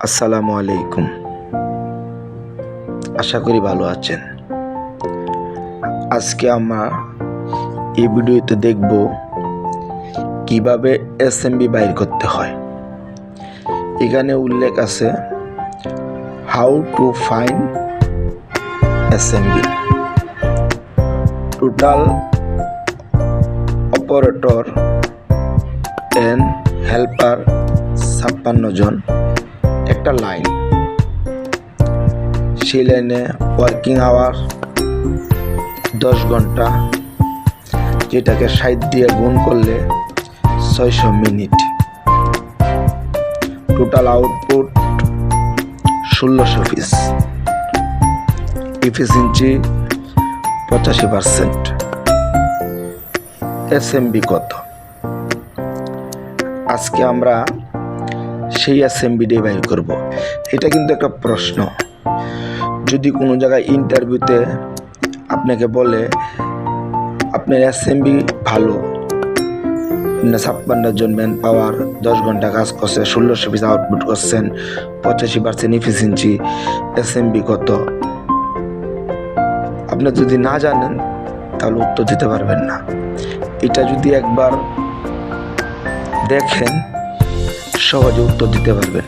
আসসালামু আলাইকুম। আশা করি ভালো আছেন। আজকে আমরা এই ভিডিওতে দেখব কিভাবে এসএমবি বাইর করতে হয়। এখানে উল্লেখ আছে how to find SMB. Total operator and helper 56 জন, একটা লাইন। সেই লাইনে ওয়ার্কিং আওয়ার 10 ঘন্টা, যেটাকে 60 দিয়ে গুণ করলে 600 minute. Total output 1600 piece. Efficiency 85%। SMB কত? আজকে আমরা সেই এসএমবিটাই বাইর করব। এটা কিন্তু একটা প্রশ্ন। যদি কোনো জায়গায় ইন্টারভিউতে আপনাকে বলে আপনার এসএমবি ভালো, 56 জন ম্যান পাওয়ার, 10 ঘন্টা কাজ করছে, 1600 পিস আউটপুট করছেন, 85% এফিসিয়েন্সি, এসএমবি কত? আপনি যদি না জানেন তাহলে উত্তর দিতে পারবেন না। এটা যদি একবার দেখেন সহজে উত্তর দিতে পারবেন।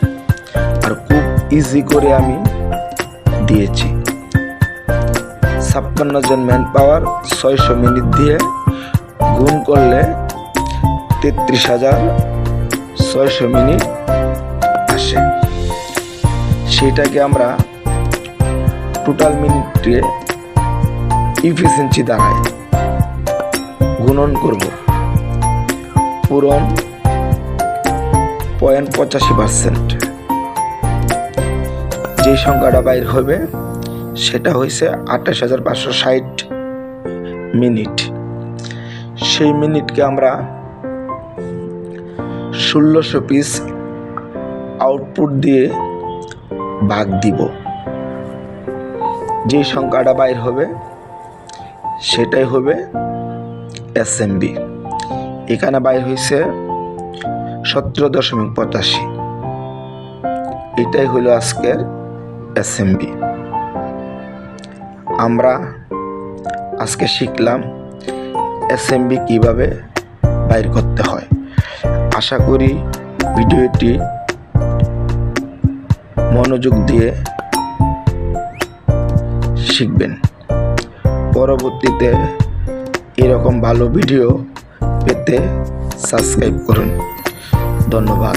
আর খুব ইজি করে আমি দিয়েছি। 56 জন ম্যান পাওয়ার 600 মিনিট দিয়ে গুণ করলে 33,600 মিনিট আসে। সেটাকে আমরা টোটাল মিনিটে এফিসিয়েন্সি দ্বারায় গুণন করব। পূরণ 85%। যে সংখ্যাটা বাইর হবে সেটা হয়েছে 28,560 মিনিট। সেই মিনিটকে আমরা 1600 পিস আউটপুট দিয়ে ভাগ দিব। যে সংখ্যাটা বাইর হবে সেটাই হবে এসএমবি। এখানে বাইর হয়েছে 17.85। এটাই হলো আজকের এসএমবি। আমরা আজকে শিখলাম এসএমবি কিভাবে বাইর করতে হয়। আশা করি ভিডিওটি মনোযোগ দিয়ে শিখবেন। পরবর্তীতে এরকম ভালো ভিডিও পেতে সাবস্ক্রাইব করুন। ধন্যবাদ।